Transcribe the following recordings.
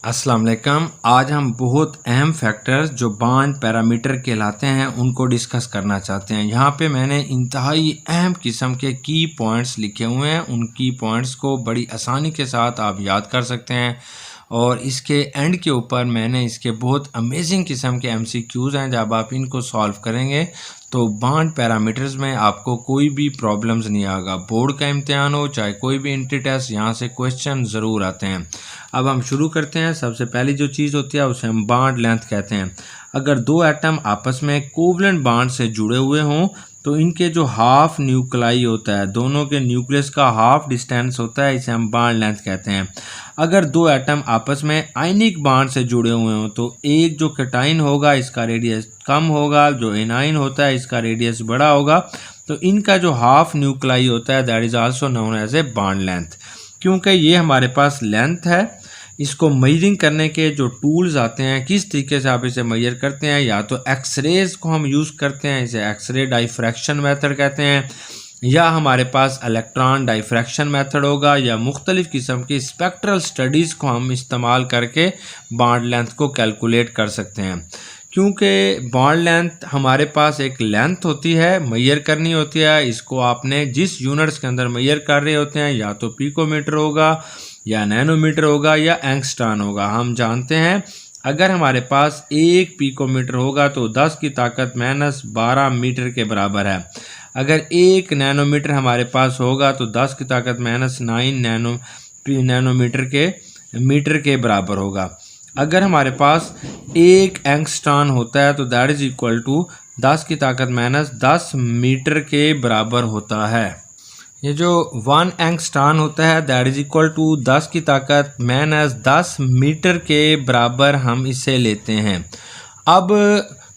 अस्सलाम वालेकुम। आज हम बहुत अहम फैक्टर्स जो बॉन्ड पैरामीटर कहलाते हैं उनको डिस्कस करना चाहते हैं। यहाँ पे मैंने इंतहाई अहम किस्म के की पॉइंट्स लिखे हुए हैं। उन की पॉइंट्स को बड़ी आसानी के साथ आप याद कर सकते हैं और इसके एंड के ऊपर मैंने इसके बहुत अमेजिंग किस्म के एमसीक्यूज़ हैं। जब आप इनको सॉल्व करेंगे तो बॉन्ड पैरामीटर्स में आपको कोई भी प्रॉब्लम्स नहीं आएगा। बोर्ड का इम्तिहान हो चाहे कोई भी इंट्री टेस्ट, यहाँ से क्वेश्चन ज़रूर आते हैं। अब हम शुरू करते हैं। सबसे पहली जो चीज़ होती है उसे हम बॉन्ड लेंथ कहते हैं। अगर दो एटम आपस में कोवलेंट बॉन्ड से जुड़े हुए हों तो इनके जो हाफ न्यूक्लाई होता है, दोनों के न्यूक्लियस का हाफ डिस्टेंस होता है, इसे हम बॉन्ड लेंथ कहते हैं। अगर दो एटम आपस में आयनिक बॉन्ड से जुड़े हुए हों तो एक जो कैटाइन होगा इसका रेडियस कम होगा, जो एनाइन होता है इसका रेडियस बड़ा होगा। तो इनका जो हाफ न्यूक्लाई होता है that is also known as a bond length. क्योंकि ये हमारे पास लेंथ है, इसको मेजरिंग करने के जो टूल्स आते हैं, किस तरीके से आप इसे मेजर करते हैं, या तो एक्सरेज को हम यूज़ करते हैं, इसे एक्सरे डाइफ्रैक्शन मेथड कहते हैं, या हमारे पास इलेक्ट्रॉन डाइफ्रैक्शन मेथड होगा, या मुख्तलिफ़ किस्म की स्पेक्ट्रल स्टडीज़ को हम इस्तेमाल करके बॉन्ड लेंथ को कैलकुलेट कर सकते हैं। क्योंकि बॉन्ड लेंथ हमारे पास एक लेंथ होती है, मेजर करनी होती है। इसको आपने जिस यूनिट्स के अंदर मेजर कर रहे होते हैं, या तो पिकोमीटर होगा या नैनोमीटर होगा या एंगस्ट्रॉन होगा। हम जानते हैं अगर हमारे पास एक पिकोमीटर होगा तो 10 की ताकत -12 मीटर के बराबर है। अगर एक नैनोमीटर हमारे पास होगा तो 10 की ताकत -9 मीटर के बराबर होगा। अगर हमारे पास एक एंगस्ट्रॉन होता है तो दैट इज़ इक्वल टू 10 की ताकत -10 मीटर के बराबर होता है। ये जो 1 एंगस्ट्रॉन होता है दैट इज़ इक्वल टू 10 की ताकत -10 मीटर के बराबर हम इसे लेते हैं। अब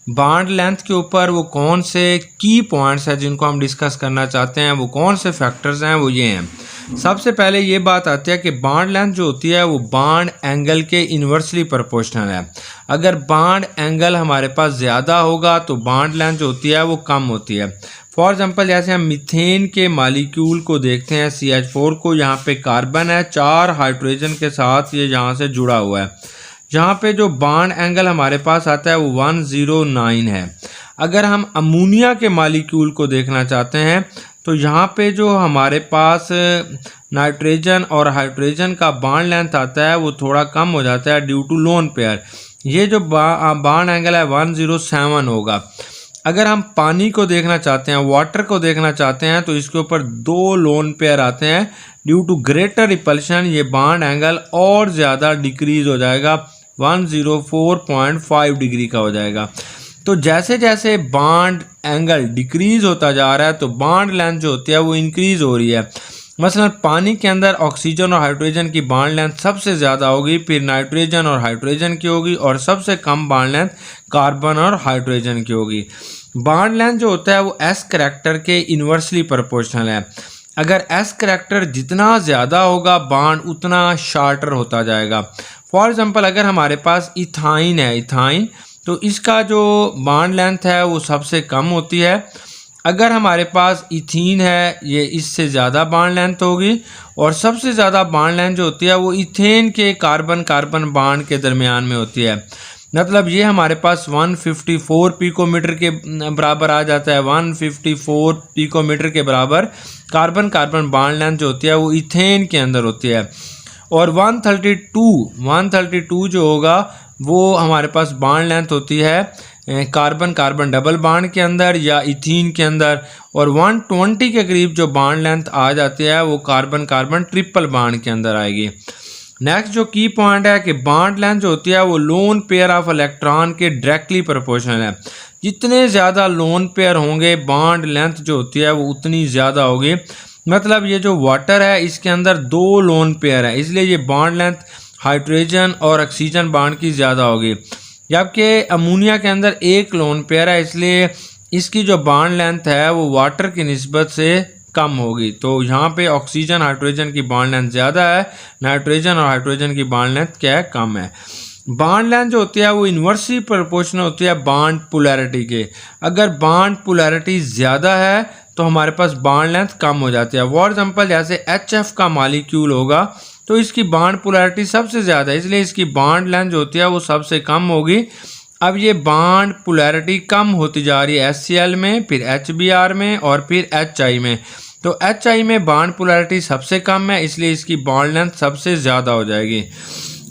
बॉन्ड लेंथ के ऊपर वो कौन से की पॉइंट्स हैं जिनको हम डिस्कस करना चाहते हैं, वो कौन से फैक्टर्स हैं, वो ये हैं। सबसे पहले ये बात आती है कि बॉन्ड लेंथ जो होती है वो बॉन्ड एंगल के इन्वर्सली प्रोपोर्शनल है। अगर बॉन्ड एंगल हमारे पास ज़्यादा होगा तो बॉन्ड लेंथ जो होती है वो कम होती है। फॉर एग्जांपल जैसे हम मीथेन के मालिक्यूल को देखते हैं, CH4 को, यहाँ पे कार्बन है 4 हाइड्रोजन के साथ, ये यहाँ से जुड़ा हुआ है। यहाँ पे जो बॉन्ड एंगल हमारे पास आता है वो 109 है। अगर हम अमोनिया के मालिक्यूल को देखना चाहते हैं तो यहाँ पे जो हमारे पास नाइट्रोजन और हाइड्रोजन का बॉन्ड लेंथ आता है वो थोड़ा कम हो जाता है ड्यू टू लोन पेयर। ये जो बॉन्ड एंगल है 107 होगा। अगर हम पानी को देखना चाहते हैं, वाटर को देखना चाहते हैं, तो इसके ऊपर 2 लोन पेयर आते हैं। ड्यू टू ग्रेटर रिपल्शन ये बॉन्ड एंगल और ज़्यादा डिक्रीज हो जाएगा, 104.5 डिग्री का हो जाएगा। तो जैसे जैसे बॉन्ड एंगल डिक्रीज होता जा रहा है तो बॉन्ड लेंथ जो होती है वो इंक्रीज हो रही है। मसलन पानी के अंदर ऑक्सीजन और हाइड्रोजन की बॉन्ड लेंथ सबसे ज़्यादा होगी, फिर नाइट्रोजन और हाइड्रोजन की होगी, और सबसे कम बॉन्ड लेंथ कार्बन और हाइड्रोजन की होगी। बॉन्ड लेंथ जो होता है वो एस करैक्टर के इन्वर्सली प्रोपोर्शनल है। अगर एस करैक्टर जितना ज़्यादा होगा बॉन्ड उतना शार्टर होता जाएगा। फॉर एग्जांपल अगर हमारे पास इथाइन है, इथाइन, तो इसका जो बॉन्ड लेंथ है वो सबसे कम होती है। अगर हमारे पास इथीन है, ये इससे ज़्यादा बॉन्ड लेंथ होगी, और सबसे ज़्यादा बॉन्ड लेंथ जो होती है वो इथेन के कार्बन कार्बन बॉन्ड के दरमियान में होती है। मतलब ये हमारे पास 154 पिकोमीटर के बराबर आ जाता है। 154 पिकोमीटर के बराबर कार्बन कार्बन बॉन्ड लेंथ जो होती है वो इथेन के अंदर होती है। और 132 जो होगा वो हमारे पास बॉन्ड लेंथ होती है कार्बन कार्बन डबल बॉन्ड के अंदर या इथीन के अंदर, और 120 के करीब जो बॉन्ड लेंथ आ जाती है वो कार्बन कार्बन ट्रिपल बॉन्ड के अंदर आएगी। नेक्स्ट जो की पॉइंट है कि बॉन्ड लेंथ जो होती है वो लोन पेयर ऑफ इलेक्ट्रॉन के डायरेक्टली प्रोपोर्शनल है। जितने ज़्यादा लोन पेयर होंगे बॉन्ड लेंथ जो होती है वो उतनी ज़्यादा होगी। मतलब ये जो वाटर है इसके अंदर 2 लोन पेयर है, इसलिए ये बॉन्ड लेंथ हाइड्रोजन और ऑक्सीजन बॉन्ड की ज़्यादा होगी। जबकि अमोनिया के अंदर 1 लोन पेयर है, इसलिए इसकी जो बॉन्ड लेंथ है वो वाटर की निस्बत से कम होगी। तो यहाँ पे ऑक्सीजन हाइड्रोजन की बॉन्ड लेंथ ज़्यादा है, नाइट्रोजन और हाइड्रोजन की बॉन्ड लेंथ क्या है, कम है। बॉन्ड लेंथ जो होती है वो इन्वर्सली प्रोपोर्शनल होती है बॉन्ड पोलैरिटी के। अगर बॉन्ड पोलैरिटी ज़्यादा है तो हमारे पास बॉन्ड लेंथ कम हो जाती है। फॉर एग्जांपल जैसे HF का मॉलिक्यूल होगा तो इसकी बॉन्ड पोलैरिटी सबसे ज़्यादा है, इसलिए इसकी बॉन्ड लेंथ जो होती है वो सबसे कम होगी। अब ये बॉन्ड पोलैरिटी कम होती जा रही है HCl में, फिर HBr में और फिर HI में। तो HI में बॉन्ड पोलैरिटी सबसे कम है, इसलिए इसकी बॉन्ड लेंथ सबसे ज़्यादा हो जाएगी।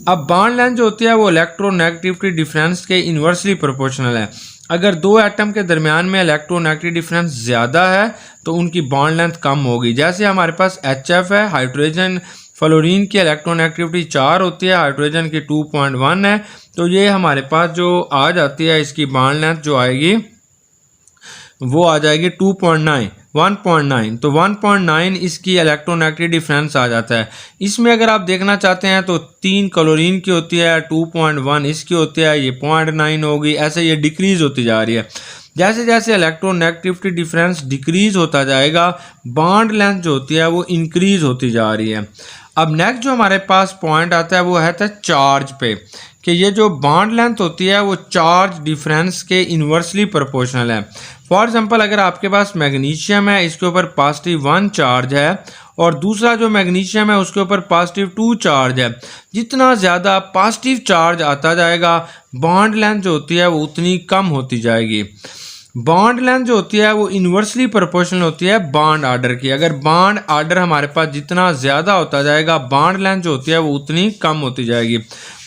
अब बॉन्ड लेंथ जो होती है वो इलेक्ट्रोनेगेटिविटी डिफरेंस के इन्वर्सली प्रोपोर्शनल है। अगर दो एटम के दरमियान में इलेक्ट्रोनेगेटिविटी डिफरेंस ज़्यादा है तो उनकी बॉन्ड लेंथ कम होगी। जैसे हमारे पास HF है, हाइड्रोजन फ्लोरीन की इलेक्ट्रोनेगेटिविटी 4 होती है, हाइड्रोजन की 2.1 है। तो ये हमारे पास जो आ जाती है इसकी बॉन्ड लेंथ जो आएगी वो आ जाएगी 1.9। तो 1.9 इसकी इलेक्ट्रोनेगेटिविटी डिफरेंस आ जाता है। इसमें अगर आप देखना चाहते हैं तो 3 क्लोरीन की होती है, 2.1 इसकी होती है, ये 0.9 होगी, ऐसे ये डिक्रीज होती जा रही है। जैसे जैसे इलेक्ट्रोनेगेटिविटी डिफरेंस डिक्रीज होता जाएगा बॉन्ड लेंथ जो होती है वो इंक्रीज होती जा रही है। अब नेक्स्ट जो हमारे पास पॉइंट आता है वो है चार्ज पे, कि ये जो बॉन्ड लेंथ होती है वो चार्ज डिफरेंस के इन्वर्सली प्रोपोर्शनल है। फॉर एग्जांपल अगर आपके पास मैग्नीशियम है, इसके ऊपर +1 चार्ज है और दूसरा जो मैग्नीशियम है उसके ऊपर +2 चार्ज है, जितना ज़्यादा पॉजिटिव चार्ज आता जाएगा बॉन्ड लेंथ जो होती है वो उतनी कम होती जाएगी। बॉन्ड लेंथ जो होती है वो इन्वर्सली प्रोपोर्शनल होती है बॉन्ड आर्डर की। अगर बॉन्ड आर्डर हमारे पास जितना ज़्यादा होता जाएगा बॉन्ड लेंथ जो होती है वो उतनी कम होती जाएगी।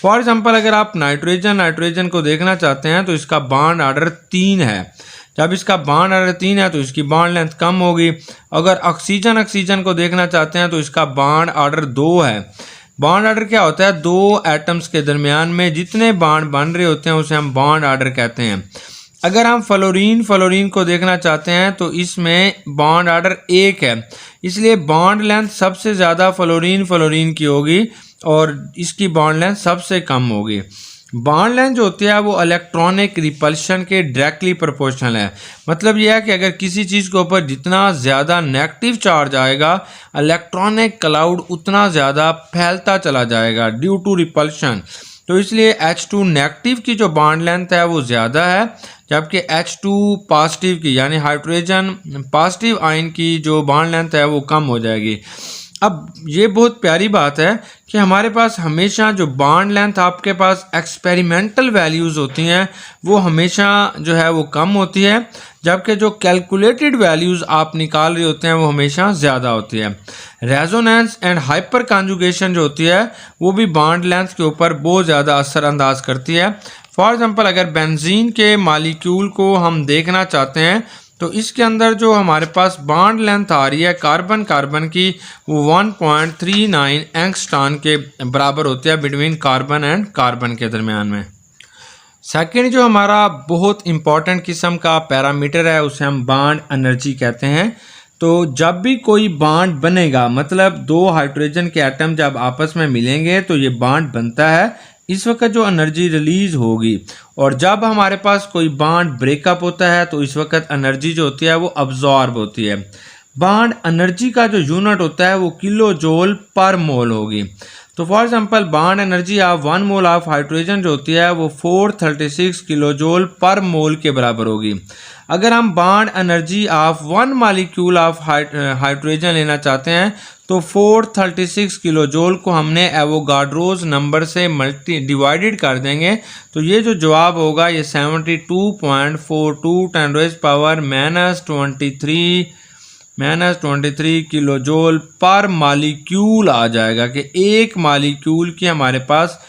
फॉर एग्जांपल अगर आप नाइट्रोजन को देखना चाहते हैं तो इसका बॉन्ड आर्डर 3 है। जब इसका बॉन्ड आर्डर 3 है तो इसकी बॉन्ड लेंथ कम होगी। अगर ऑक्सीजन को देखना चाहते हैं तो इसका बॉन्ड आर्डर 2 है। बॉन्ड आर्डर क्या होता है? दो एटम्स के दरमियान में जितने बॉन्ड बन रहे होते हैं उसे हम बॉन्ड आर्डर कहते हैं। अगर हम फ्लोरीन को देखना चाहते हैं तो इसमें बॉन्ड आर्डर 1 है, इसलिए बॉन्ड लेंथ सबसे ज़्यादा फ्लोरीन की होगी और इसकी बॉन्ड लेंथ सबसे कम होगी। बॉन्ड लेंथ जो होती है वो इलेक्ट्रॉनिक रिपल्शन के डायरेक्टली प्रोपोर्शनल है। मतलब यह है कि अगर किसी चीज़ के ऊपर जितना ज़्यादा नेगेटिव चार्ज आएगा इलेक्ट्रॉनिक क्लाउड उतना ज़्यादा फैलता चला जाएगा ड्यू टू रिपल्शन। तो इसलिए H2 नेगेटिव की जो बॉन्ड लेंथ है वो ज़्यादा है, जबकि H2 पॉजिटिव की यानी हाइड्रोजन पॉजिटिव आयन की जो बॉन्ड लेंथ है वो कम हो जाएगी। अब ये बहुत प्यारी बात है कि हमारे पास हमेशा जो बॉन्ड लेंथ आपके पास एक्सपेरिमेंटल वैल्यूज़ होती हैं वो हमेशा जो है वो कम होती है, जबकि जो कैलकुलेटेड वैल्यूज़ आप निकाल रहे होते हैं वो हमेशा ज़्यादा होती है। रेजोनेंस एंड हाइपर कॉन्जुगेशन जो होती है वो भी बॉन्ड लेंथ के ऊपर बहुत ज़्यादा असरअंदाज करती है। फॉर एग्जांपल अगर बेंजीन के मालिक्यूल को हम देखना चाहते हैं तो इसके अंदर जो हमारे पास बॉन्ड लेंथ आ रही है कार्बन की वो 1.39 एंगस्ट्रॉन के बराबर होती है बिटवीन कार्बन एंड कार्बन के दरमियान में। सेकंड जो हमारा बहुत इंपॉर्टेंट किस्म का पैरामीटर है उसे हम बॉन्ड एनर्जी कहते हैं। तो जब भी कोई बॉन्ड बनेगा, मतलब दो हाइड्रोजन के एटम जब आपस में मिलेंगे तो ये बॉन्ड बनता है, इस वक्त जो एनर्जी रिलीज होगी, और जब हमारे पास कोई बॉन्ड ब्रेकअप होता है तो इस वक्त एनर्जी जो होती है वो अब्जॉर्ब होती है। बॉन्ड एनर्जी का जो यूनिट होता है वो किलो जूल पर मोल होगी। तो for example bond energy of 1 mole of hydrogen जो होती है वो 436 किलो जूल पर मोल के बराबर होगी। अगर हम bond energy of 1 molecule of hydrogen लेना चाहते हैं तो 436 किलो जूल को हमने एवोगाड्रोज नंबर से डिवाइडेड कर देंगे, तो ये जो जवाब होगा ये 72.42 10⁻⁻23 किलो जूल पर मॉलिक्यूल आ जाएगा कि एक मॉलिक्यूल की हमारे पास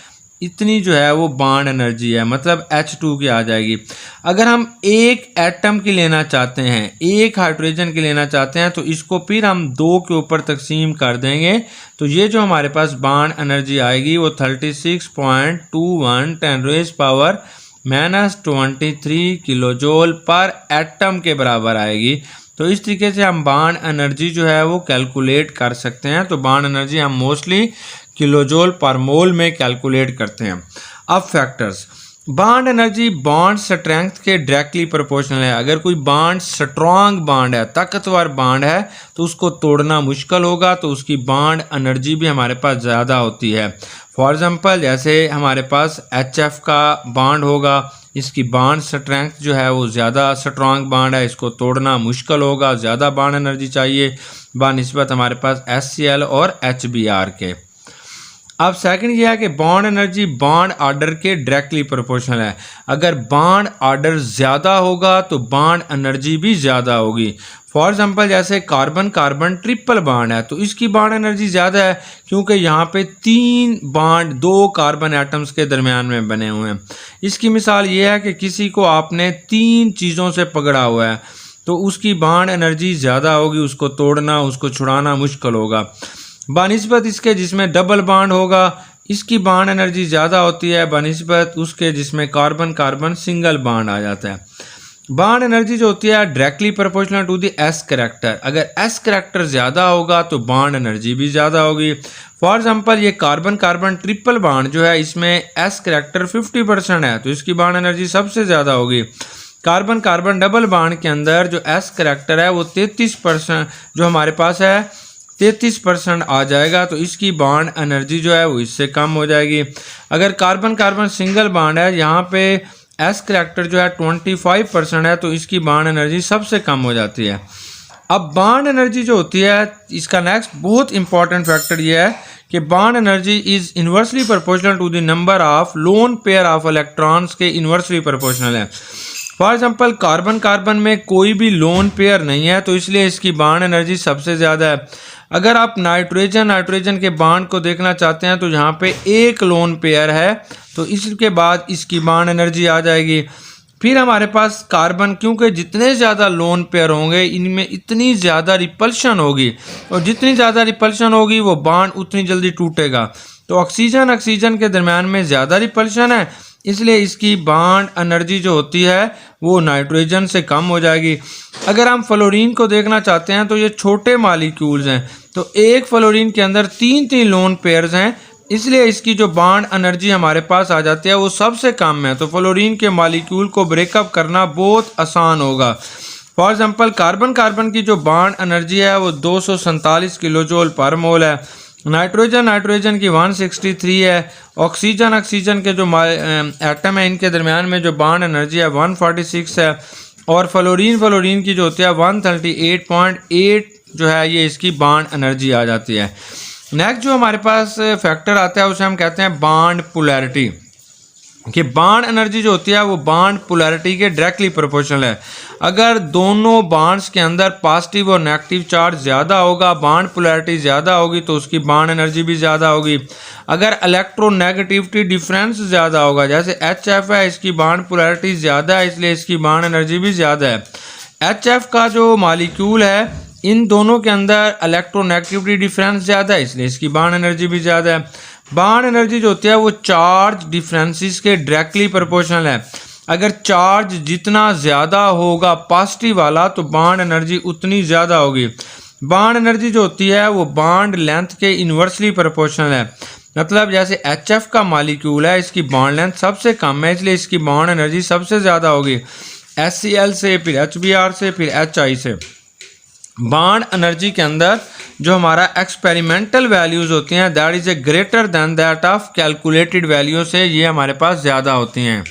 इतनी जो है वो बॉन्ड एनर्जी है, मतलब H2 की आ जाएगी। अगर हम एक एटम की लेना चाहते हैं, एक हाइड्रोजन की लेना चाहते हैं, तो इसको फिर हम 2 के ऊपर तकसीम कर देंगे, तो ये जो हमारे पास बॉन्ड एनर्जी आएगी वो 36.21 10⁻⁻23 किलो जूल पर एटम के बराबर आएगी। तो इस तरीके से हम बॉन्ड एनर्जी जो है वो कैलकुलेट कर सकते हैं। तो बॉन्ड एनर्जी हम मोस्टली किलो जूल पर मोल में कैलकुलेट करते हैं। अब factors, bond energy bond strength के डायरेक्टली प्रोपोर्शनल है। अगर कोई बॉन्ड स्ट्रॉन्ग बॉन्ड है, ताकतवर बॉन्ड है, तो उसको तोड़ना मुश्किल होगा, तो उसकी बॉन्ड एनर्जी भी हमारे पास ज़्यादा होती है। फॉर एग्जांपल जैसे हमारे पास HF का बॉन्ड होगा, इसकी बॉन्ड स्ट्रेंथ जो है वो ज़्यादा स्ट्रॉन्ग बॉन्ड है, इसको तोड़ना मुश्किल होगा, ज़्यादा बॉन्ड एनर्जी चाहिए बनिस्बत हमारे पास HCl और HBr के। अब सेकंड ये है कि बॉन्ड एनर्जी बॉन्ड ऑर्डर के डायरेक्टली प्रोपोर्शनल है। अगर बॉन्ड ऑर्डर ज़्यादा होगा तो बॉन्ड एनर्जी भी ज़्यादा होगी। फॉर एग्जांपल जैसे कार्बन कार्बन ट्रिपल बॉन्ड है तो इसकी बॉन्ड एनर्जी ज़्यादा है क्योंकि यहाँ पे 3 बॉन्ड 2 कार्बन एटम्स के दरमियान में बने हुए हैं। इसकी मिसाल ये है कि किसी को आपने 3 चीज़ों से पकड़ा हुआ है तो उसकी बॉन्ड एनर्जी ज़्यादा होगी, उसको तोड़ना उसको छुड़ाना मुश्किल होगा। बनिस्बत इसके जिसमें डबल बॉन्ड होगा इसकी बॉन्ड एनर्जी ज़्यादा होती है बनिस्बत उसके जिसमें कार्बन कार्बन सिंगल बॉन्ड आ जाता है। बॉन्ड एनर्जी जो होती है directly proportional to the S character. अगर एस करैक्टर ज़्यादा होगा तो बॉन्ड एनर्जी भी ज़्यादा होगी। फॉर एग्जांपल ये कार्बन कार्बन ट्रिपल बॉन्ड जो है इसमें एस करैक्टर 50% है तो इसकी बॉन्ड एनर्जी सबसे ज़्यादा होगी। कार्बन कार्बन डबल बॉन्ड के अंदर जो एस करैक्टर है वो 33% जो हमारे पास है 33% आ जाएगा तो इसकी बॉन्ड एनर्जी जो है वो इससे कम हो जाएगी। अगर कार्बन कार्बन सिंगल बॉन्ड है यहाँ पे एस करैक्टर जो है 25% है तो इसकी बॉन्ड एनर्जी सबसे कम हो जाती है। अब बॉन्ड एनर्जी जो होती है इसका नेक्स्ट बहुत इंपॉर्टेंट फैक्टर ये है कि bond energy is inversely proportional to the number of lone pair of electrons के इन्वर्सली प्रोपोर्शनल है। फॉर एग्जांपल कार्बन कार्बन में कोई भी लोन पेयर नहीं है तो इसलिए इसकी बॉन्ड एनर्जी सबसे ज़्यादा है। अगर आप नाइट्रोजन के बॉन्ड को देखना चाहते हैं तो यहाँ पे एक लोन पेयर है तो इसके बाद इसकी बॉन्ड एनर्जी आ जाएगी। फिर हमारे पास कार्बन क्योंकि जितने ज़्यादा लोन पेयर होंगे इनमें इतनी ज़्यादा रिपल्शन होगी और जितनी ज़्यादा रिपल्शन होगी वो बॉन्ड उतनी जल्दी टूटेगा। तो ऑक्सीजन के दरम्यान में ज़्यादा रिपल्शन है इसलिए इसकी बॉन्ड एनर्जी जो होती है वो नाइट्रोजन से कम हो जाएगी। अगर हम फ्लोरीन को देखना चाहते हैं तो ये छोटे मॉलिक्यूल्स हैं तो एक फ्लोरीन के अंदर 3 लोन पेयर्स हैं इसलिए इसकी जो बॉन्ड एनर्जी हमारे पास आ जाती है वो सबसे कम है। तो फ्लोरीन के मॉलिक्यूल को ब्रेकअप करना बहुत आसान होगा। फॉर एग्जांपल कार्बन कार्बन की जो बॉन्ड एनर्जी है वो 247 किलो जूल पर मोल है। नाइट्रोजन की 163 है। ऑक्सीजन के जो एटम है इनके दरमियान में जो बॉन्ड एनर्जी है 146 है और फ्लोरीन की जो होती है 138.8 जो है ये इसकी बॉन्ड एनर्जी आ जाती है। नेक्स्ट जो हमारे पास फैक्टर आता है उसे हम कहते हैं बॉन्ड पोलैरिटी कि बॉन्ड एनर्जी जो होती है वो बॉन्ड पोलैरिटी के डायरेक्टली प्रोपोर्शनल है। अगर दोनों बॉन्ड्स के अंदर पॉजिटिव और नेगेटिव चार्ज ज़्यादा होगा बॉन्ड पोलैरिटी ज़्यादा होगी तो उसकी बॉन्ड एनर्जी भी ज़्यादा होगी। अगर इलेक्ट्रोनेगेटिविटी डिफरेंस ज़्यादा होगा जैसे HF है इसकी बॉन्ड पोलैरिटी ज़्यादा है इसलिए इसकी बॉन्ड एनर्जी भी ज़्यादा है। HF का जो मॉलिक्यूल है इन दोनों के अंदर इलेक्ट्रोनेगेटिविटी डिफरेंस ज़्यादा है इसलिए इसकी बॉन्ड एनर्जी भी ज़्यादा है। बॉन्ड एनर्जी जो होती है वो चार्ज डिफरेंसेस के डायरेक्टली प्रोपोर्शनल है। अगर चार्ज जितना ज़्यादा होगा पॉजिटिव वाला तो बॉन्ड एनर्जी उतनी ज़्यादा होगी। बॉन्ड एनर्जी जो होती है वो बॉन्ड लेंथ के इन्वर्सली प्रोपोर्शनल है। मतलब जैसे HF का मॉलिक्यूल है इसकी बॉन्ड लेंथ सबसे कम है इसलिए इसकी बॉन्ड एनर्जी सबसे ज़्यादा होगी HCl से फिर HBr से फिर HI से। बॉन्ड एनर्जी के अंदर जो हमारा एक्सपेरिमेंटल वैल्यूज़ होती हैं that is a greater than that of calculated value से ये हमारे पास ज़्यादा होती हैं।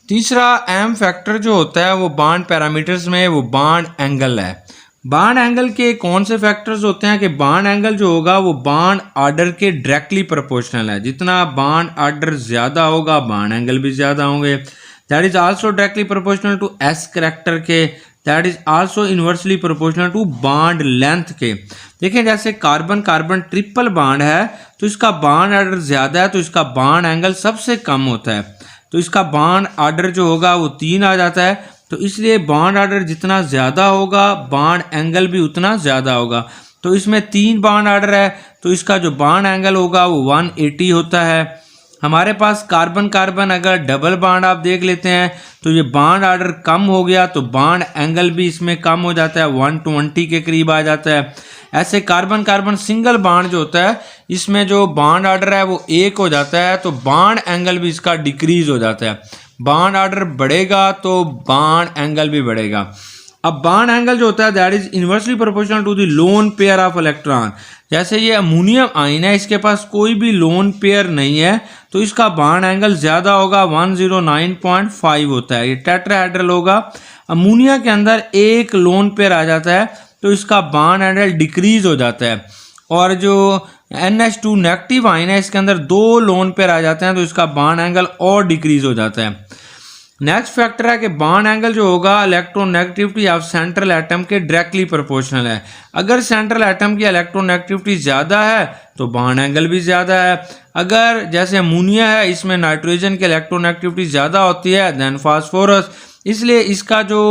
तीसरा अहम फैक्टर जो होता है वो बॉन्ड पैरामीटर्स में वो बॉन्ड एंगल है। बॉन्ड एंगल के कौन से फैक्टर्स होते हैं कि बॉन्ड एंगल जो होगा वो बॉन्ड ऑर्डर के डायरेक्टली प्रोपोर्शनल है। जितना बॉन्ड ऑर्डर ज़्यादा होगा बॉन्ड एंगल भी ज़्यादा होंगे। That is also directly proportional to S character के। That is also inversely proportional to bond length के। देखिए जैसे कार्बन कार्बन ट्रिपल बॉन्ड है तो इसका बॉन्ड ऑर्डर ज़्यादा है तो इसका बॉन्ड एंगल सबसे कम होता है तो इसका बॉन्ड ऑर्डर जो होगा वो 3 आ जाता है। तो इसलिए बॉन्ड ऑर्डर जितना ज़्यादा होगा बॉन्ड एंगल भी उतना ज़्यादा होगा। तो इसमें 3 बॉन्ड ऑर्डर है तो इसका जो बॉन्ड एंगल होगा वो 180 होता है। हमारे पास कार्बन कार्बन अगर डबल बॉन्ड आप देख लेते हैं तो ये बॉन्ड ऑर्डर कम हो गया तो बॉन्ड एंगल भी इसमें कम हो जाता है 120 के करीब आ जाता है। ऐसे कार्बन कार्बन सिंगल बॉन्ड जो होता है इसमें जो बॉन्ड ऑर्डर है वो 1 हो जाता है तो बॉन्ड एंगल भी इसका डिक्रीज हो जाता है। बॉन्ड ऑर्डर बढ़ेगा तो बॉन्ड एंगल भी बढ़ेगा। अब बॉन्ड एंगल जो होता है that is inversely proportional to the lone pair of electron. जैसे ये अमोनियम आयन है इसके पास कोई भी लोन पेयर नहीं है तो इसका बॉन्ड एंगल ज़्यादा होगा 109.5 होता है। ये टेट्राहेड्रल होगा। अमोनिया के अंदर एक लोन पेयर आ जाता है तो इसका बॉन्ड एंगल डिक्रीज हो जाता है। और जो NH2 नेगेटिव आयन है, इसके अंदर 2 लोन पेयर आ जाते हैं तो इसका बॉन्ड एंगल और डिक्रीज हो जाता है। नेक्स्ट फैक्टर है कि बॉन्ड एंगल जो होगा इलेक्ट्रोनेगेटिविटी ऑफ सेंट्रल एटम के डायरेक्टली प्रोपोर्शनल है। अगर सेंट्रल एटम की इलेक्ट्रोनेगेटिविटी ज़्यादा है तो बॉन्ड एंगल भी ज़्यादा है। अगर जैसे अमोनिया है, इसमें नाइट्रोजन की इलेक्ट्रोनेगेटिविटी ज़्यादा होती है देन फास्फोरस, इसलिए इसका जो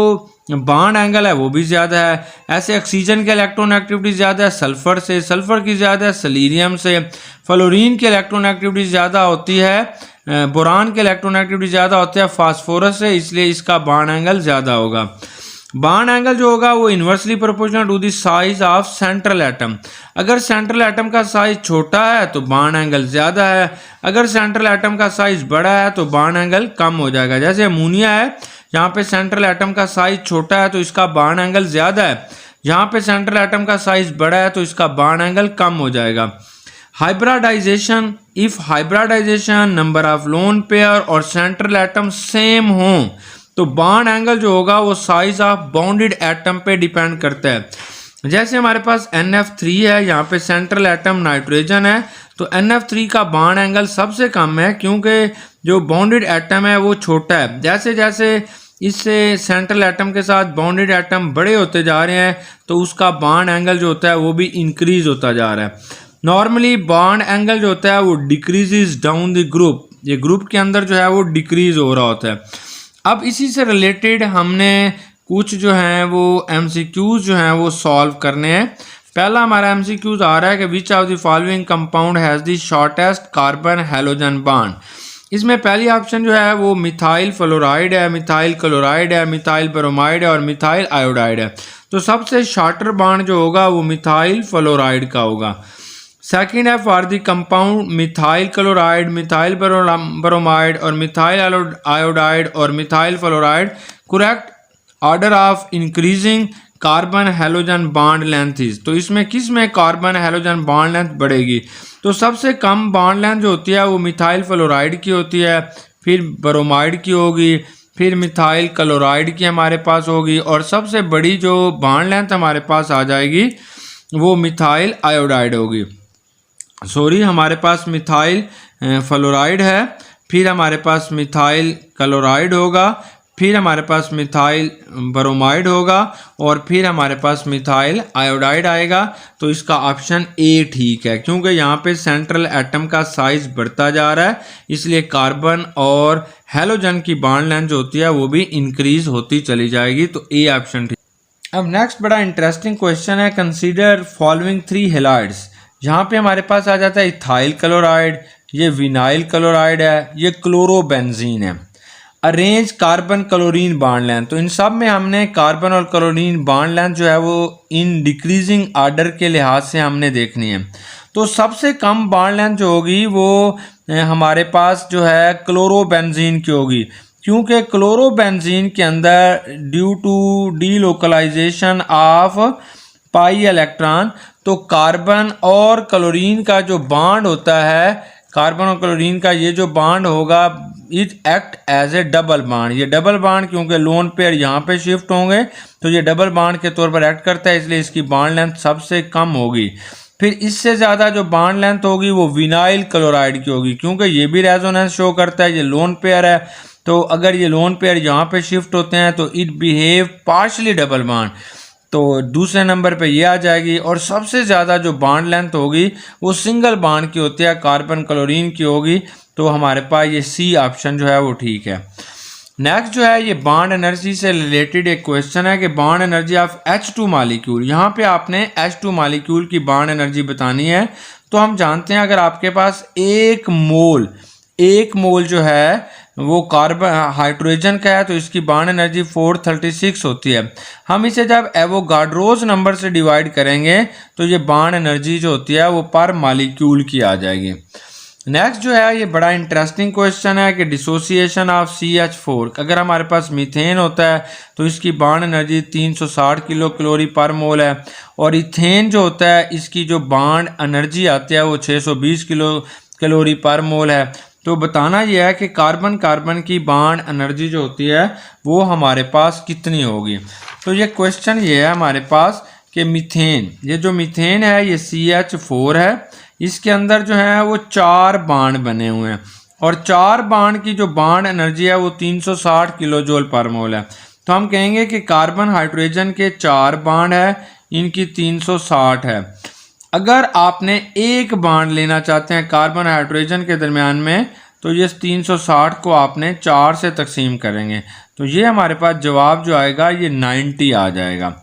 बॉन्ड एंगल है वो भी ज़्यादा है। ऐसे ऑक्सीजन की इलेक्ट्रोनेगेटिविटी ज़्यादा है सल्फर से, सल्फर की ज़्यादा है सेलेनियम से, फ्लोरीन की इलेक्ट्रोनेगेटिविटी ज़्यादा होती है, बोरान की इलेक्ट्रोनेगेटिविटी ज़्यादा होती है फास्फोरस से, इसलिए इसका बॉन्ड एंगल ज़्यादा होगा। बॉन्ड एंगल जो होगा वो inversely proportional to the size of central atom. अगर सेंट्रल एटम का साइज छोटा है तो बॉन्ड एंगल ज़्यादा है, अगर सेंट्रल एटम का साइज बड़ा है तो बॉन्ड एंगल कम हो जाएगा। जैसे अमोनिया है, यहाँ पे सेंट्रल एटम का साइज छोटा है तो इसका बॉन्ड एंगल ज़्यादा है, यहाँ पे सेंट्रल एटम का साइज बड़ा है तो इसका बॉन्ड एंगल कम हो जाएगा। Hybridization, if hybridization number of lone pair और सेंट्रल एटम सेम हो तो बॉन्ड एंगल जो होगा वो साइज ऑफ बाउंडेड एटम पे डिपेंड करता है। जैसे हमारे पास NF3 है, यहाँ पे सेंट्रल एटम नाइट्रोजन है तो NF3 का बॉन्ड एंगल सबसे कम है क्योंकि जो बाउंडेड एटम है वो छोटा है। जैसे जैसे इससे सेंट्रल एटम के साथ बाउंडेड एटम बड़े होते जा रहे हैं तो उसका बॉन्ड एंगल जो होता है वो भी इंक्रीज होता जा रहा है। नॉर्मली बॉन्ड एंगल जो होता है वो डिक्रीजेस डाउन द ग्रुप, ये ग्रुप के अंदर जो है वो डिक्रीज हो रहा होता है। अब इसी से रिलेटेड हमने कुछ जो हैं वो MCQs जो हैं वो सॉल्व करने हैं। पहला हमारा MCQs आ रहा है कि विच of the following compound has the shortest carbon halogen bond. इसमें पहली ऑप्शन जो है वो मिथाइल फ्लोराइड है, मिथाइल क्लोराइड है, मिथाइल ब्रोमाइड है और मिथाइल आयोडाइड है। तो सबसे शॉर्टर बॉन्ड जो होगा वो मिथाइल फ्लोराइड का होगा। सेकेंड है for the compound methyl chloride, methyl bromide और मिथाइल आयोडाइड और methyl fluoride, correct order of increasing carbon halogen bond length is. तो इसमें किस में कार्बन हैलोजन बॉन्ड लेंथ बढ़ेगी? तो सबसे कम बॉन्ड लेंथ जो होती है वो मिथाइल फ्लोराइड की होती है, फिर ब्रोमाइड की होगी, फिर मिथाइल क्लोराइड की हमारे पास होगी और सबसे बड़ी जो बॉन्ड लेंथ हमारे पास आ जाएगी वो मिथाइल आयोडाइड होगी। सॉरी, हमारे पास मिथाइल फ्लोराइड है, फिर हमारे पास मिथाइल क्लोराइड होगा, फिर हमारे पास मिथाइल ब्रोमाइड होगा और फिर हमारे पास मिथाइल आयोडाइड आएगा। तो इसका ऑप्शन ए ठीक है क्योंकि यहाँ पे सेंट्रल एटम का साइज बढ़ता जा रहा है, इसलिए कार्बन और हैलोजन की बॉन्ड लेंथ जो होती है वो भी इंक्रीज होती चली जाएगी। तो ए ऑप्शन ठीक। अब नेक्स्ट बड़ा इंटरेस्टिंग क्वेश्चन है, कंसीडर फॉलोइंग 3 हैलाइड्स। यहाँ पे हमारे पास आ जाता है इथाइल क्लोराइड, ये विनाइल क्लोराइड है, ये क्लोरोबेंजीन है। Arrange carbon chlorine bond length. तो इन सब में हमने कार्बन और क्लोरीन बॉन्ड लेंथ जो है वो इन डिक्रीजिंग आर्डर के लिहाज से हमने देखनी है। तो सबसे कम बॉन्ड लेंथ जो होगी वो हमारे पास जो है क्लोरोबेंजीन की होगी क्योंकि क्लोरोबेंजीन के अंदर due to delocalization of pi electron, तो कार्बन और क्लोरीन का जो बॉन्ड होता है, कार्बन और क्लोरीन का ये जो बॉन्ड होगा it act as a double bond. ये डबल बॉन्ड क्योंकि लोन पेयर यहाँ पे शिफ्ट होंगे तो ये डबल बॉन्ड के तौर पर एक्ट करता है, इसलिए इसकी बॉन्ड लेंथ सबसे कम होगी। फिर इससे ज़्यादा जो बॉन्ड लेंथ होगी वो विनाइल क्लोराइड की होगी क्योंकि ये भी रेजोनेंस शो करता है, ये लोन पेयर है। तो अगर ये लोन पेयर यहाँ पे शिफ्ट होते हैं तो it behave partially double bond, तो दूसरे नंबर पे ये आ जाएगी। और सबसे ज़्यादा जो बॉन्ड लेंथ होगी वो सिंगल बॉन्ड की होती है, कार्बन क्लोरीन की होगी। तो हमारे पास ये सी ऑप्शन जो है वो ठीक है। नेक्स्ट जो है ये बॉन्ड एनर्जी से रिलेटेड एक क्वेश्चन है कि bond energy of H2 molecule. यहाँ पे आपने H2 मालिक्यूल की बॉन्ड एनर्जी बतानी है। तो हम जानते हैं अगर आपके पास एक मोल जो है वो कार्बन हाइड्रोजन का है तो इसकी बॉन्ड एनर्जी 436 होती है। हम इसे जब एवोगाड्रोस नंबर से डिवाइड करेंगे तो ये बॉन्ड एनर्जी जो होती है वो पर मॉलिक्यूल की आ जाएगी। नेक्स्ट जो है ये बड़ा इंटरेस्टिंग क्वेश्चन है कि डिसोसिएशन ऑफ CH4। अगर हमारे पास मीथेन होता है तो इसकी बॉन्ड एनर्जी 360 किलो कैलोरी पर मोल है और इथेन जो होता है इसकी जो बॉन्ड एनर्जी आती है वो 620 किलो कैलोरी पर मोल है। तो बताना यह है कि कार्बन की बॉन्ड एनर्जी जो होती है वो हमारे पास कितनी होगी। तो ये क्वेश्चन ये है हमारे पास कि मीथेन, ये जो मीथेन है ये CH4 है, इसके अंदर जो है वो 4 बांड बने हुए हैं और 4 बांड की जो बांड एनर्जी है वो 360 किलो जूल पर मोल है। तो हम कहेंगे कि कार्बन हाइड्रोजन के 4 बांड है, इनकी 360 है। अगर आपने एक बांड लेना चाहते हैं कार्बन हाइड्रोजन के दरमियान में, तो ये 360 को आपने 4 से तकसीम करेंगे, तो ये हमारे पास जवाब जो आएगा ये 90 आ जाएगा।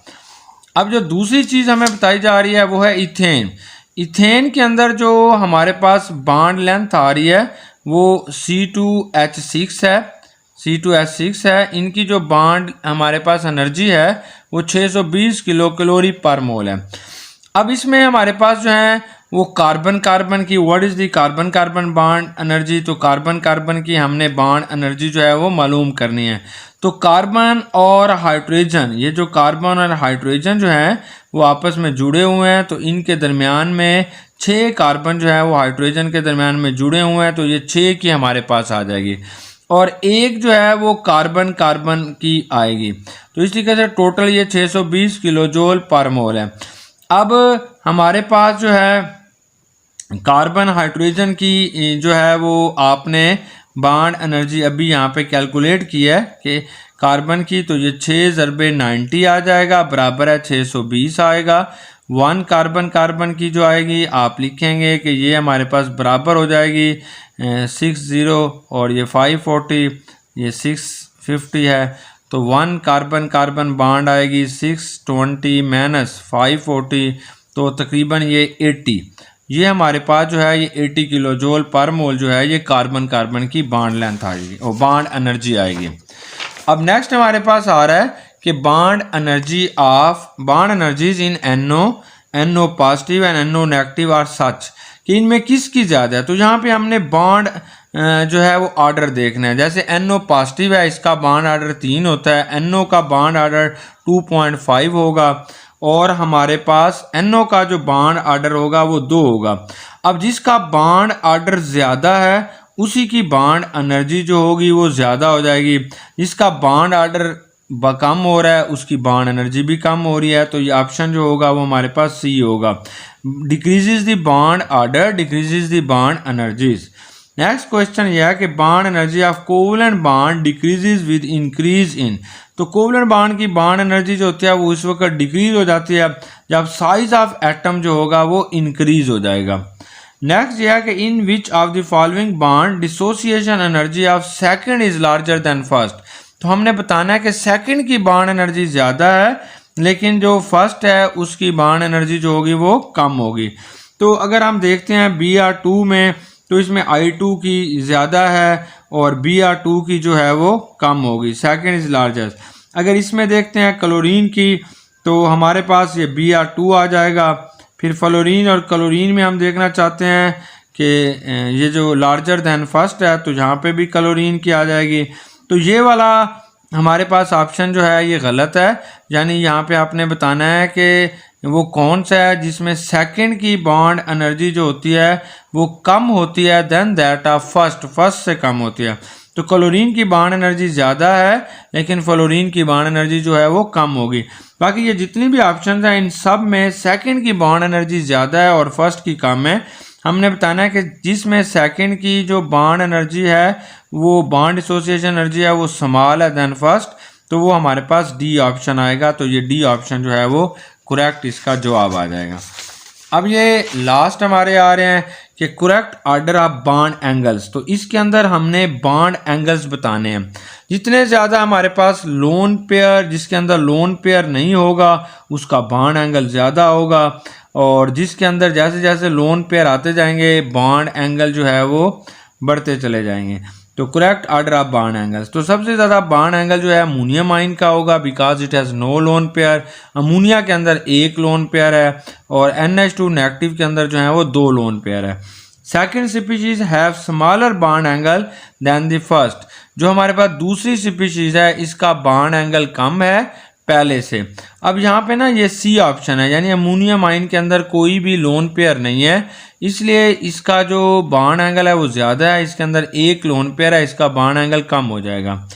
अब जो दूसरी चीज़ हमें बताई जा रही है वो है इथेन। इथेन के अंदर जो हमारे पास बांड लेंथ आ रही है वो C2H6 है, C2H6 है। इनकी जो बांड हमारे पास एनर्जी है वो 620 किलो कैलोरी पर मोल है। अब इसमें हमारे पास जो है वो कार्बन कार्बन की what is the carbon carbon bond energy, तो कार्बन कार्बन की हमने बांड एनर्जी जो है वो मालूम करनी है। तो कार्बन और हाइड्रोजन, ये जो कार्बन और हाइड्रोजन जो है वो आपस में जुड़े हुए हैं, तो इनके दरमियान में 6 कार्बन जो है वो हाइड्रोजन के दरमियान में जुड़े हुए हैं, तो ये 6 की हमारे पास आ जाएगी और एक जो है वो कार्बन कार्बन की आएगी। तो इस तरीके से टोटल ये 620 किलो जूल पर मोल है। अब हमारे पास जो है कार्बन हाइड्रोजन की जो है वो आपने बांड एनर्जी अभी यहाँ पे कैलकुलेट की है कि कार्बन की, तो ये 6 ज़रबे 90 आ जाएगा, बराबर है 620 आएगा। 1 कार्बन कार्बन की जो आएगी आप लिखेंगे कि ये हमारे पास बराबर हो जाएगी 60 और ये 540, ये 650 है, तो 1 कार्बन कार्बन बांड आएगी 620 माइनस 540, तो तकरीबन ये 80। ये हमारे पास जो है ये 80 किलो जूल पर मोल जो है ये कार्बन कार्बन की बांड लेंथ आएगी और बांड एनर्जी आएगी। अब नेक्स्ट हमारे पास आ रहा है कि bond energies in NO positive and NO negative are such कि इनमें किसकी ज़्यादा है। तो यहाँ पे हमने बांड जो है वो ऑर्डर देखना है। जैसे NO पॉजिटिव है, इसका बांड ऑर्डर 3 होता है, NO का बांड ऑर्डर 2.5 होगा और हमारे पास NO का जो बांड ऑर्डर होगा वो 2 होगा। अब जिसका बांड ऑर्डर ज़्यादा है उसी की बांड एनर्जी जो होगी वो ज़्यादा हो जाएगी, जिसका बांड ऑर्डर कम हो रहा है उसकी बांड एनर्जी भी कम हो रही है, तो ये ऑप्शन जो होगा वो हमारे पास सी होगा। Decreases the bond order decreases the bond energies. Next question यह है कि bond energy of covalent bond decreases with increase in. तो कोवलेंट बांड की बांड एनर्जी जो होती है वो इस वक्त डिक्रीज हो जाती है जब साइज ऑफ एटम जो होगा वो इंक्रीज हो जाएगा। नेक्स्ट यह है कि in which of the following bond dissociation energy of second is larger than first. तो हमने बताना है कि सेकंड की बांड एनर्जी ज़्यादा है लेकिन जो फर्स्ट है उसकी बांड एनर्जी जो होगी वो कम होगी। तो अगर हम देखते हैं Br2 में, तो इसमें I2 की ज़्यादा है और Br2 की जो है वो कम होगी, सेकंड इज लार्जेस्ट। अगर इसमें देखते हैं क्लोरीन की, तो हमारे पास ये Br2 आ जाएगा। फिर फ्लोरीन और क्लोरीन में हम देखना चाहते हैं कि ये जो लार्जर दैन फर्स्ट है, तो यहाँ पे भी क्लोरीन की आ जाएगी। तो ये वाला हमारे पास ऑप्शन जो है ये गलत है, यानी यहाँ पे आपने बताना है कि वो कौन सा है जिसमें सेकंड की बॉन्ड एनर्जी जो होती है वो कम होती है देन दैट ऑफ फर्स्ट से कम होती है। तो क्लोरीन की बॉन्ड एनर्जी ज़्यादा है लेकिन फ्लोरीन की बॉन्ड एनर्जी जो है वो कम होगी। बाकी ये जितनी भी ऑप्शन हैं इन सब में सेकंड की बॉन्ड एनर्जी ज़्यादा है और फर्स्ट की कम है। हमने बताना है कि जिसमें सेकंड की जो बॉन्ड एनर्जी है वो बॉन्ड एसोसिएशन एनर्जी है वो स्मॉल है देन फर्स्ट, तो वो हमारे पास डी ऑप्शन आएगा। तो ये डी ऑप्शन जो है वो करेक्ट इसका जवाब आ जाएगा। अब ये लास्ट हमारे आ रहे हैं कि correct order of bond angles. तो इसके अंदर हमने बॉन्ड एंगल्स बताने हैं। जितने ज़्यादा हमारे पास लोन पेयर, जिसके अंदर लोन पेयर नहीं होगा उसका बॉन्ड एंगल ज़्यादा होगा, और जिसके अंदर जैसे जैसे लोन पेयर आते जाएंगे बॉन्ड एंगल जो है वो बढ़ते चले जाएंगे। तो correct order of bond angles, तो सबसे ज़्यादा बॉन्ड एंगल जो है अमोनियम आयन का होगा because it has no lone pair. Ammonia के अंदर एक लोन पेयर है और NH2 नेगेटिव के अंदर जो है वो 2 लोन पेयर है। Second species have smaller bond angle than the first. जो हमारे पास दूसरी स्पीशीज है इसका बॉन्ड एंगल कम है पहले से। अब यहाँ पे ना ये सी ऑप्शन है, यानी अमोनियम आयन के अंदर कोई भी लोन पेयर नहीं है, इसलिए इसका जो बॉन्ड एंगल है वो ज़्यादा है। इसके अंदर एक लोन पेयर है, इसका बॉन्ड एंगल कम हो जाएगा।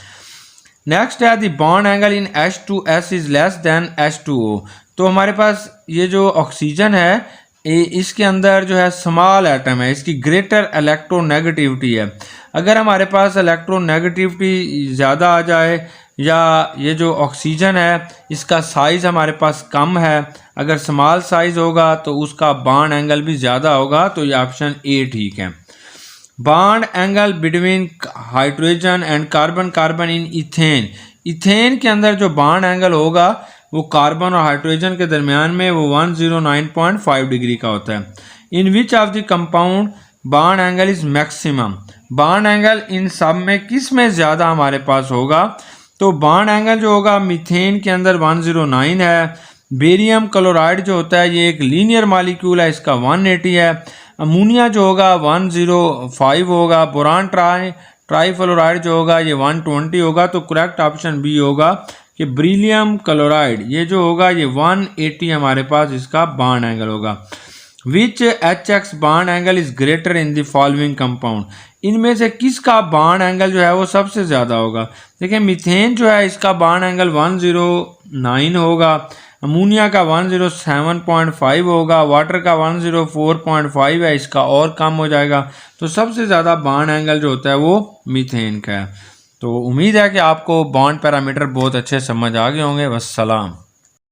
नेक्स्ट है the bond angle in H2S is less than H2O। तो हमारे पास ये जो ऑक्सीजन है इसके अंदर जो है स्मॉल एटम है, इसकी ग्रेटर इलेक्ट्रोनेगेटिविटी है। अगर हमारे पास इलेक्ट्रोनेगेटिविटी ज़्यादा आ जाए या ये जो ऑक्सीजन है इसका साइज़ हमारे पास कम है, अगर स्मॉल साइज़ होगा तो उसका बॉन्ड एंगल भी ज़्यादा होगा, तो ये ऑप्शन ए ठीक है। Bond angle between hydrogen and carbon carbon in ethane, ethane के अंदर जो बॉन्ड एंगल होगा वो कार्बन और हाइड्रोजन के दरमियान में वो 109.5 डिग्री का होता है। In which of the compound bond angle is maximum, bond angle इन सब में किस में ज़्यादा हमारे पास होगा, तो बॉन्ड एंगल जो होगा मीथेन के अंदर 109 है। बेरियम क्लोराइड जो होता है ये एक लीनियर मॉलिक्यूल है, इसका 180 है। अमोनिया जो होगा 105 होगा। बोरान ट्राईफ्लोराइड जो होगा ये 120 होगा। तो करेक्ट ऑप्शन बी होगा कि बेरिलियम क्लोराइड ये जो होगा ये 180 हमारे पास इसका बॉन्ड एंगल होगा। विच HX bond angle is greater in the following compound, इनमें से किसका बॉन्ड एंगल जो है वो सबसे ज़्यादा होगा। देखिए मीथेन जो है इसका बॉन्ड एंगल 109 होगा, अमोनिया का 107.5 होगा, वाटर का 104.5 है, इसका और कम हो जाएगा। तो सबसे ज़्यादा बॉन्ड एंगल जो होता है वो मीथेन का है। तो उम्मीद है कि आपको बॉन्ड पैरामीटर बहुत अच्छे समझ आ गए होंगे। वस्सलाम।